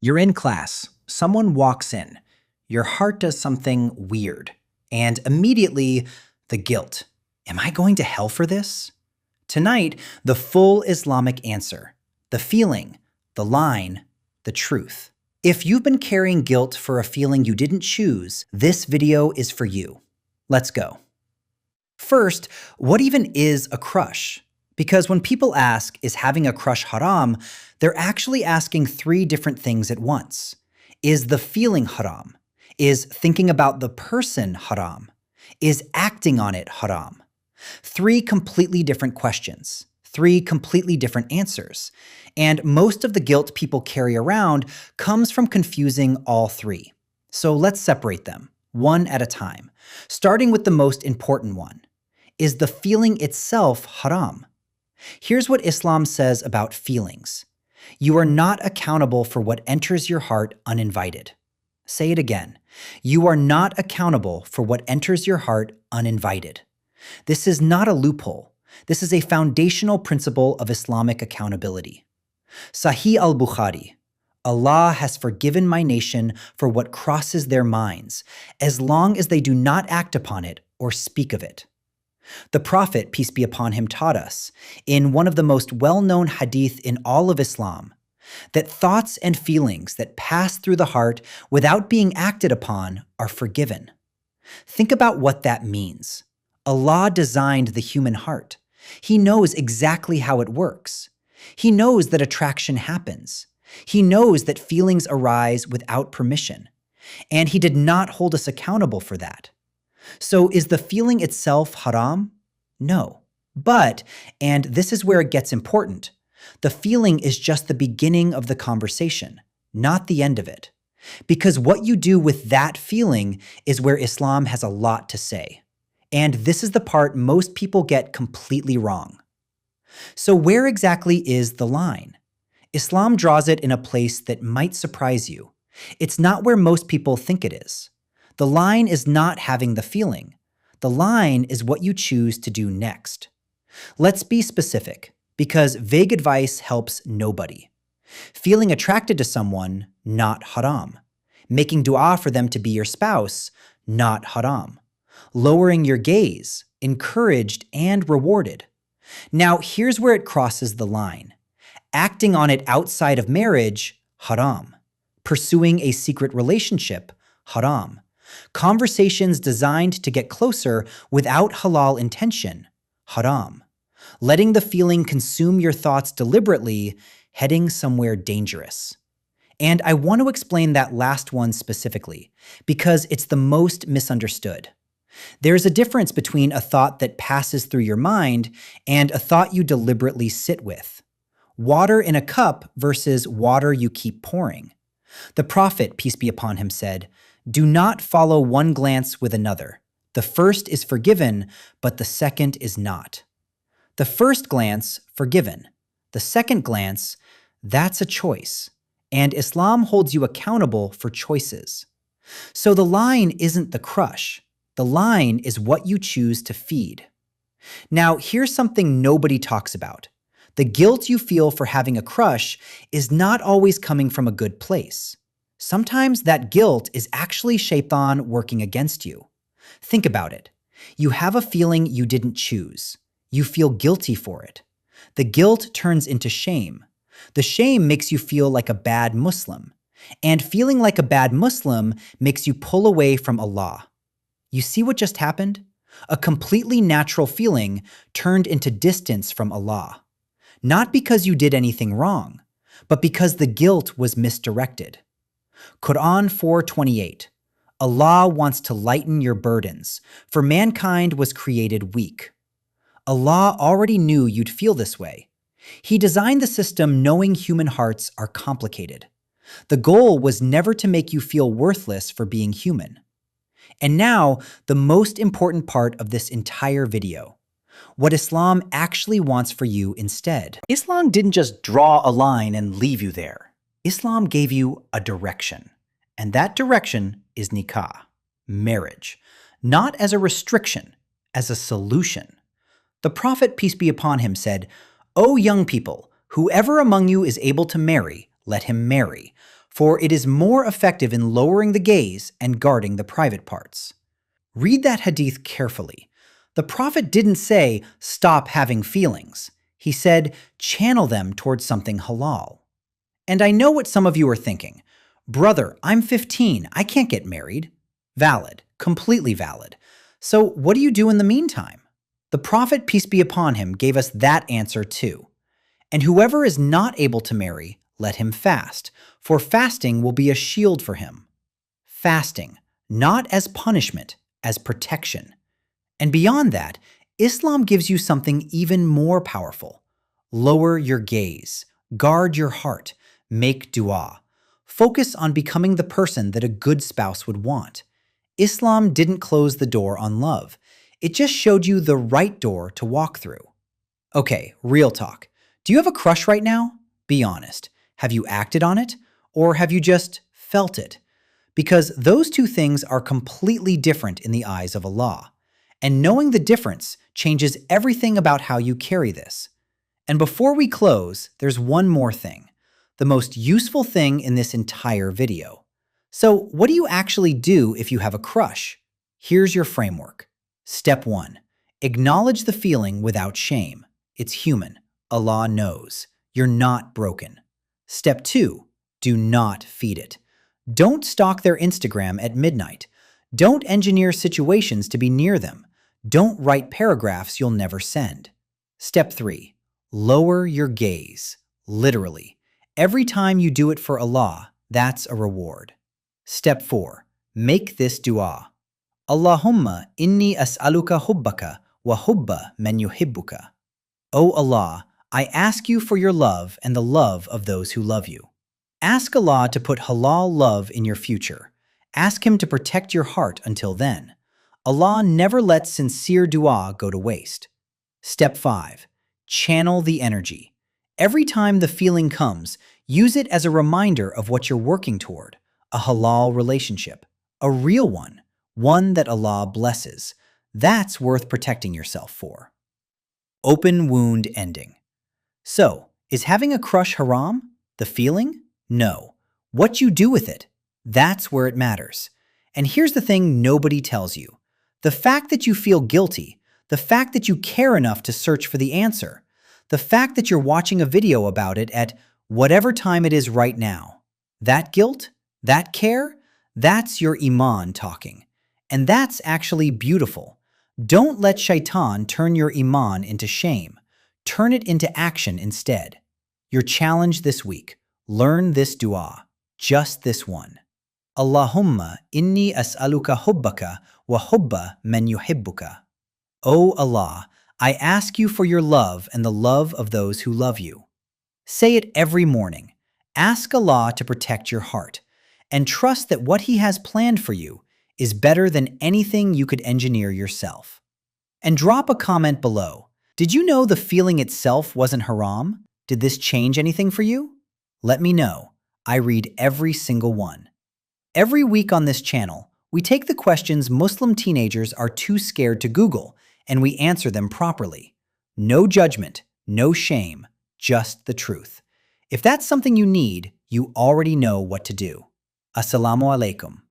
You're in class, someone walks in, your heart does something weird, and immediately the guilt. Am I going to hell for this? Tonight, the full Islamic answer, the feeling, the line, the truth. If you've been carrying guilt for a feeling you didn't choose, this video is for you. Let's go. First, what even is a crush? Because when people ask, is having a crush haram, they're actually asking three different things at once. Is the feeling haram? Is thinking about the person haram? Is acting on it haram? Three completely different questions, three completely different answers. And most of the guilt people carry around comes from confusing all three. So let's separate them, one at a time, starting with the most important one. Is the feeling itself haram? Here's what Islam says about feelings. You are not accountable for what enters your heart uninvited. Say it again. You are not accountable for what enters your heart uninvited. This is not a loophole. This is a foundational principle of Islamic accountability. Sahih al-Bukhari. Allah has forgiven my nation for what crosses their minds, as long as they do not act upon it or speak of it. The Prophet, peace be upon him, taught us, in one of the most well-known hadith in all of Islam, that thoughts and feelings that pass through the heart without being acted upon are forgiven. Think about what that means. Allah designed the human heart. He knows exactly how it works. He knows that attraction happens. He knows that feelings arise without permission. And He did not hold us accountable for that. So is the feeling itself haram? No. But, and this is where it gets important, the feeling is just the beginning of the conversation, not the end of it. Because what you do with that feeling is where Islam has a lot to say. And this is the part most people get completely wrong. So where exactly is the line? Islam draws it in a place that might surprise you. It's not where most people think it is. The line is not having the feeling. The line is what you choose to do next. Let's be specific, because vague advice helps nobody. Feeling attracted to someone, not haram. Making dua for them to be your spouse, not haram. Lowering your gaze, encouraged and rewarded. Now, here's where it crosses the line. Acting on it outside of marriage, haram. Pursuing a secret relationship, haram. Conversations designed to get closer without halal intention, haram. Letting the feeling consume your thoughts deliberately, heading somewhere dangerous. And I want to explain that last one specifically, because it's the most misunderstood. There's a difference between a thought that passes through your mind and a thought you deliberately sit with. Water in a cup versus water you keep pouring. The Prophet, peace be upon him, said, "Do not follow one glance with another. The first is forgiven, but the second is not." The first glance, forgiven. The second glance, that's a choice. And Islam holds you accountable for choices. So the line isn't the crush. The line is what you choose to feed. Now, here's something nobody talks about. The guilt you feel for having a crush is not always coming from a good place. Sometimes that guilt is actually Shaitan working against you. Think about it. You have a feeling you didn't choose. You feel guilty for it. The guilt turns into shame. The shame makes you feel like a bad Muslim. And feeling like a bad Muslim makes you pull away from Allah. You see what just happened? A completely natural feeling turned into distance from Allah. Not because you did anything wrong, but because the guilt was misdirected. Quran 4:28. Allah wants to lighten your burdens, for mankind was created weak. Allah already knew you'd feel this way. He designed the system knowing human hearts are complicated. The goal was never to make you feel worthless for being human. And now, the most important part of this entire video. What Islam actually wants for you instead. Islam didn't just draw a line and leave you there. Islam gave you a direction. And that direction is nikah, marriage. Not as a restriction, as a solution. The Prophet, peace be upon him, said, "O young people, whoever among you is able to marry, let him marry. for it is more effective in lowering the gaze and guarding the private parts. Read that hadith carefully. The Prophet didn't say, stop having feelings. He said, channel them towards something halal. And I know what some of you are thinking. Brother, I'm 15. I can't get married. Valid. Completely valid. So what do you do in the meantime? The Prophet, peace be upon him, gave us that answer too. And whoever is not able to marry, let him fast, for fasting will be a shield for him. Fasting, not as punishment, as protection. And beyond that, Islam gives you something even more powerful. Lower your gaze, guard your heart, make dua. Focus on becoming the person that a good spouse would want. Islam didn't close the door on love. It just showed you the right door to walk through. Okay, real talk. Do you have a crush right now? Be honest. Have you acted on it? Or have you just felt it? Because those two things are completely different in the eyes of Allah. And knowing the difference changes everything about how you carry this. And before we close, there's one more thing. The most useful thing in this entire video. So what do you actually do if you have a crush? Here's your framework. Step 1. Acknowledge the feeling without shame. It's human. Allah knows. You're not broken. Step 2. Do not feed it. Don't stalk their Instagram at midnight. Don't engineer situations to be near them. Don't write paragraphs you'll never send. Step 3. Lower your gaze. Literally. Every time you do it for Allah, that's a reward. Step 4. Make this dua. Allahumma inni as'aluka hubbaka wa hubba man yuhibbuka. O Allah, I ask you for your love and the love of those who love you. Ask Allah to put halal love in your future. Ask Him to protect your heart until then. Allah never lets sincere dua go to waste. Step 5. Channel the energy. Every time the feeling comes, use it as a reminder of what you're working toward. A halal relationship. A real one. One that Allah blesses. That's worth protecting yourself for. Open wound ending. So, is having a crush haram? The feeling? No. What you do with it? That's where it matters. And here's the thing nobody tells you. The fact that you feel guilty, the fact that you care enough to search for the answer, the fact that you're watching a video about it at whatever time it is right now, that guilt, that care, that's your iman talking. And that's actually beautiful. Don't let shaitan turn your iman into shame. Turn it into action instead. Your challenge this week. Learn this dua. Just this one. Allahumma inni as'aluka hubbaka wa hubba man yuhibbuka. O Allah, I ask you for your love and the love of those who love you. Say it every morning. Ask Allah to protect your heart and trust that what He has planned for you is better than anything you could engineer yourself. And drop a comment below. Did you know the feeling itself wasn't haram? Did this change anything for you? Let me know. I read every single one. Every week on this channel, we take the questions Muslim teenagers are too scared to Google, and we answer them properly. No judgment, no shame, just the truth. If that's something you need, you already know what to do. Assalamu alaikum.